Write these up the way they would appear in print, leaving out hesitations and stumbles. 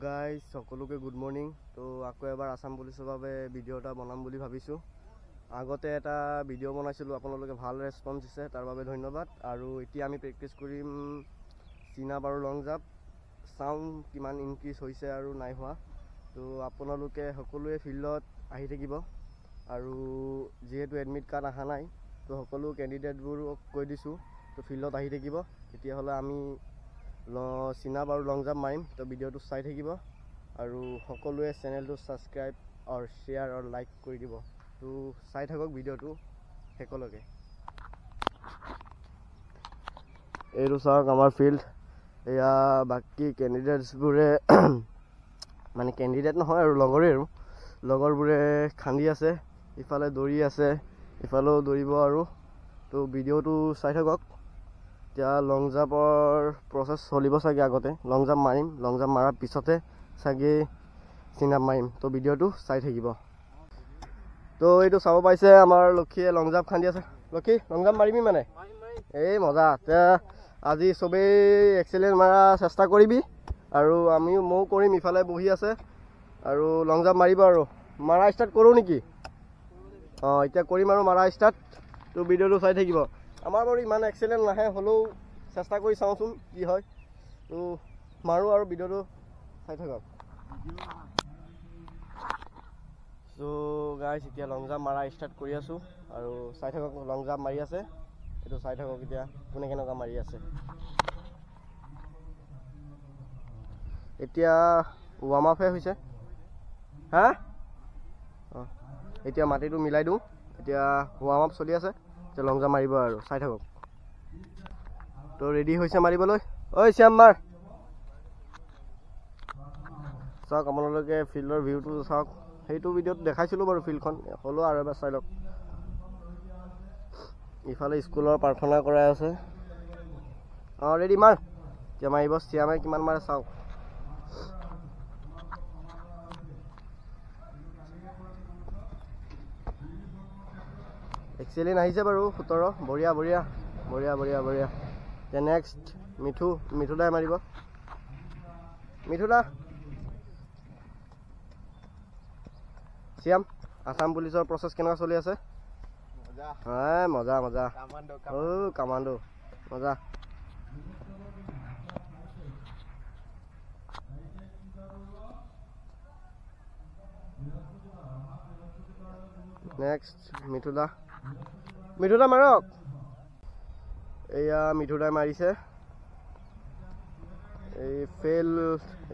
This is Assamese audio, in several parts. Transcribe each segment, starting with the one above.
গাইজ সকলোকে গুড মৰ্ণিং। তো আকৌ এবাৰ আসাম পুলিচৰ বাবে ভিডিঅ' এটা বনাম বুলি ভাবিছোঁ। আগতে এটা ভিডিঅ' বনাইছিলোঁ, আপোনালোকে ভাল ৰেছপন্স দিছে, তাৰ বাবে ধন্যবাদ। আৰু এতিয়া আমি প্ৰেক্টিছ কৰিম চিনাপ আৰু লং জাম্প। চাওঁ কিমান ইনক্ৰিজ হৈছে আৰু নাই হোৱা। তো আপোনালোকে সকলোৱে ফিল্ডত আহি থাকিব। আৰু যিহেতু এডমিট কাৰ্ড অহা নাই, তো সকলো কেণ্ডিডেটবোৰক কৈ দিছোঁ, তো ফিল্ডত আহি থাকিব। তেতিয়াহ'লে আমি চিনাপ আৰু লং জাম্প মাৰিম। তো ভিডিঅ'টো চাই থাকিব আৰু সকলোৱে চেনেলটো ছাবস্ক্ৰাইব আৰু শ্বেয়াৰ আৰু লাইক কৰি দিব। তো চাই থাকক ভিডিঅ'টো শেষলৈকে। এইটো চাওক আমাৰ ফিল্ড। এয়া বাকী কেণ্ডিডেটছবোৰে মানে কেণ্ডিডেট নহয় আৰু লগৰবোৰে খান্দি আছে, ইফালে দৌৰি আছে, ইফালেও দৌৰিব। আৰু তো ভিডিঅ'টো চাই থাকক। এতিয়া লং জাম্পৰ প্ৰচেছ চলিব চাগে। আগতে লং জাম্প মাৰিম, লং জাম্প মাৰাৰ পিছতে চাগে চিনাপ মাৰিম। তো ভিডিঅ'টো চাই থাকিব। তো এইটো চাব পাইছে আমাৰ লক্ষীয়ে লং জাম্প খান্দি আছে। লক্ষী লং জাম্প মাৰিবি মানে? এই মজা। এতিয়া আজি চবেই এক্সেলেণ্ট মাৰা চেষ্টা কৰিবি আৰু ময়ো কৰিম। ইফালে বহি আছে আৰু লং জাম্প মাৰিব। আৰু মাৰা ষ্টাৰ্ট কৰোঁ নেকি? এতিয়া কৰিম আৰু মাৰা ষ্টাৰ্ট। তো ভিডিঅ'টো চাই থাকিব। আমাৰ বাৰু ইমান এক্সেলেণ্ট নাহে, হ'লেও চেষ্টা কৰি চাওঁচোন কি হয়। তো মাৰোঁ আৰু ভিডিঅ'টো চাই থাকক। চ' গাইজ এতিয়া লং জাম্প মাৰা ষ্টাৰ্ট কৰি আছোঁ আৰু চাই থাকক। লং জাম্প মাৰি আছে, এইটো চাই থাকক এতিয়া কোনে কেনেকুৱা মাৰি আছে। এতিয়া ৱাৰ্ম আপহে হৈছে। হা এতিয়া মাটিটো মিলাই দিওঁ। এতিয়া ৱাৰ্ম আপ চলি আছে, এতিয়া লং জাম্প মাৰিব আৰু চাই থাকক। তো ৰেডি হৈছে মাৰিবলৈ। ঐ শ্যাম মাৰ। চাওক আপোনালোকে ফিল্ডৰ ভিউটো চাওক। সেইটো ভিডিঅ'ত দেখাইছিলোঁ বাৰু ফিল্ডখন, হ'লেও আৰু এবাৰ চাই লওক। ইফালে স্কুলৰ প্ৰাৰ্থনা কৰাই আছে। ৰেডি মাৰ। এতিয়া মাৰিব শ্যামে কিমান মাৰে চাওক। এক্সেলেণ্ট আহিছে বাৰু 17। বঢ়িয়া বঢ়িয়া বঢ়িয়া বঢ়িয়া বঢ়িয়া। এতিয়া নেক্সট মিঠুদাই মাৰিব। মিঠুদা। শ্যাম, আসাম পুলিচৰ প্ৰচেছ কেনেকুৱা চলি আছে? মজা মজা। কামাণ্ডো মজা। নেক্সট মিঠুদা মাৰক। এয়া মিঠুদাই মাৰিছে। এই ফেইল।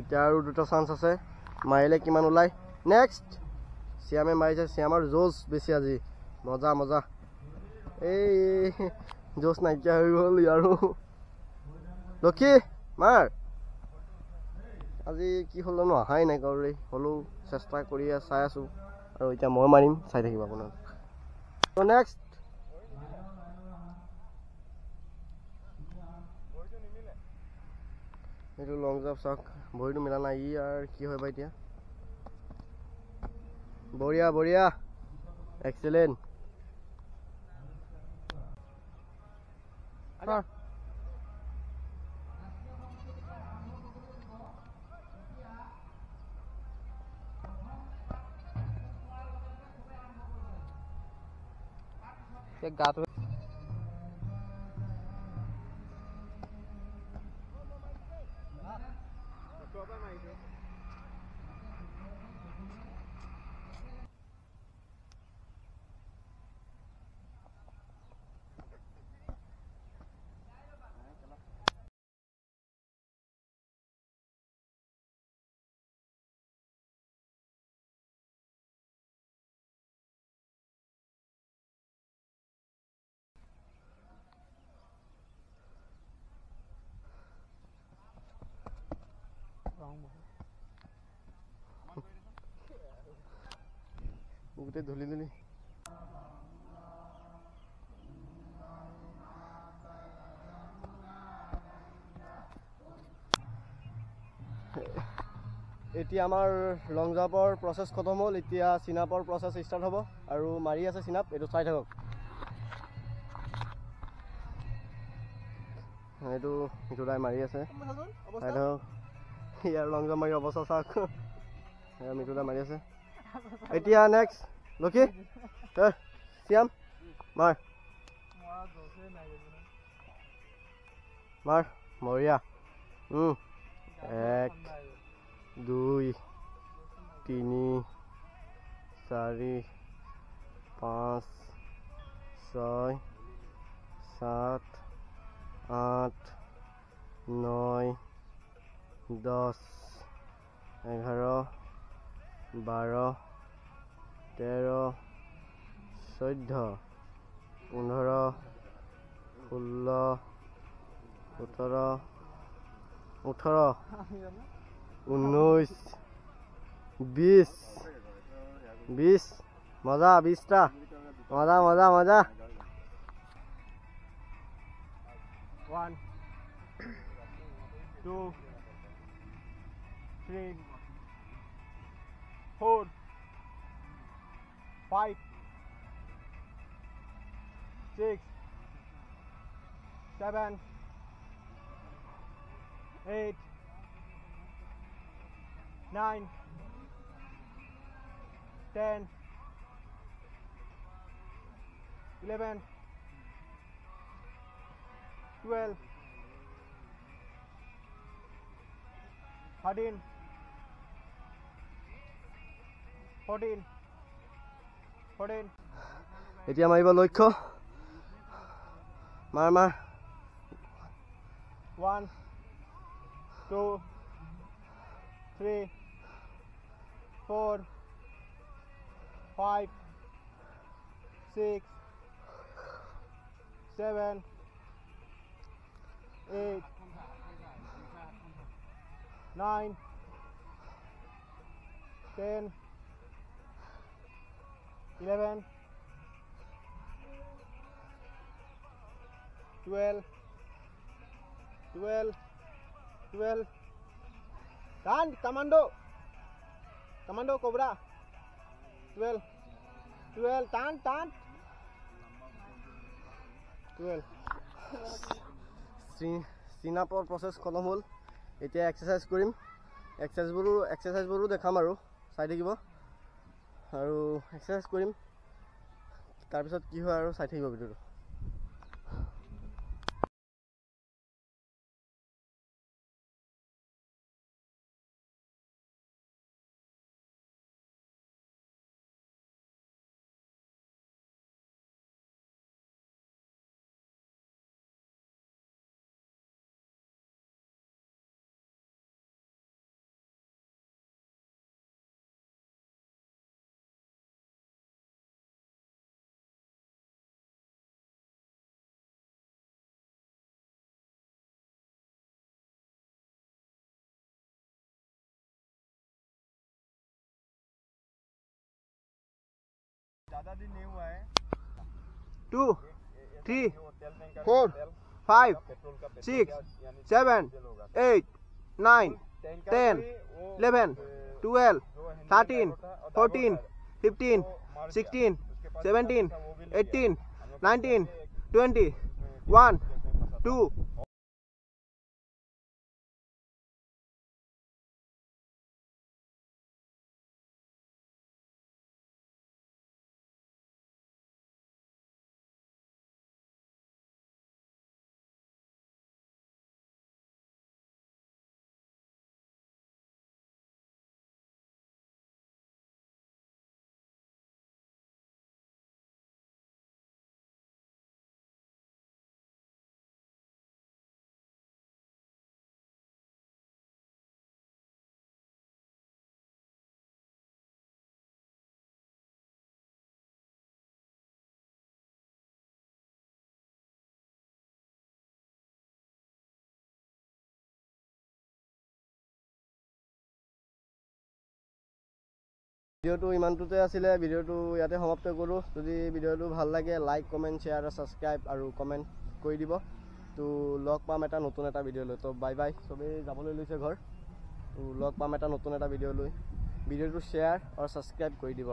এতিয়া আৰু দুটা চান্স আছে, মাৰিলে কিমান ওলায়। নেক্সট শ্যামে মাৰিছে। শ্যামৰ জোচ বেছি আজি। মজা মজা। এই জোচ নাইকিয়া হৈ গ'ল ইয়াৰো। লক্ষী মাৰ। আজি কি হ'ল জানো, অহাই নাই কাৰোৰে। হ'লেও চেষ্টা কৰি চাই আছোঁ আৰু এতিয়া মই মাৰিম, চাই থাকিব আপোনাক। তো নেক্সট এইটো লং জাম্প চাওক, ভৰিটো মিলা নাই। আৰু কি হয় বা এতিয়া। বঢ়িয়া বঢ়িয়া, এক্সেলেণ্ট। গাটো গোটেই ধূলি ধূলি। এতিয়া আমাৰ লং জাম্পৰ প্ৰচেছ খতম হ'ল। এতিয়া চিনাপৰ প্ৰচেছ ষ্টাৰ্ট হ'ব আৰু মাৰি আছে চিনাপ। এইটো চাই থাকক। এইটো মিঠুদাই মাৰি আছে, চাই থাকক। ইয়াৰ লং জাম্প মাৰি অৱস্থা চাওক মিটুটা মাৰি আছে এতিয়া নেক্সট লকি শ্যাম মাৰ মাৰ মৰিয়া 1 2 3 4 5 6 7 8 9 10 11 12 13 14 15 16 17 18 19 20 20 মজা 20টা মজা মজা মজা 1 2 3 4 5 6 7 8 9 10 11 12 13 14 এতিয়া মাৰিব লক্ষ্য মাৰ মাৰ 1 2 3 4 5 6 7 8 9 10 11 12 Tan commando cobra 12 tan 12 সিনাপৰ process খতম হ'ল এতিয়া এক্সাৰসাইজ কৰিম এক্সাৰসাইজবোৰো দেখাম আৰু চাই থাকিব আৰু এক্সাৰসাইজ কৰিম তাৰপিছত কি হয় আৰু চাই থাকিব ভিডিঅ'টো ज़्यादा दिन नहीं हुआ है 2 3 4 5 6 7 8 9 10 11 12 13 14 15 16 17 18 19 20 1 2 ভিডিঅ'টো ইমানটোতে আছিলে ভিডিঅ'টো ইয়াতে সমাপ্ত কৰোঁ যদি ভিডিঅ'টো ভাল লাগে লাইক কমেণ্ট শ্বেয়াৰ আৰু ছাবস্ক্ৰাইব আৰু কমেণ্ট কৰি দিব তো লগ পাম এটা নতুন এটা ভিডিঅ' লৈ তো বাই বাই চবেই যাবলৈ লৈছে ঘৰ তো লগ পাম এটা নতুন এটা ভিডিঅ' লৈ ভিডিঅ'টো শ্বেয়াৰ আৰু ছাবস্ক্ৰাইব কৰি দিব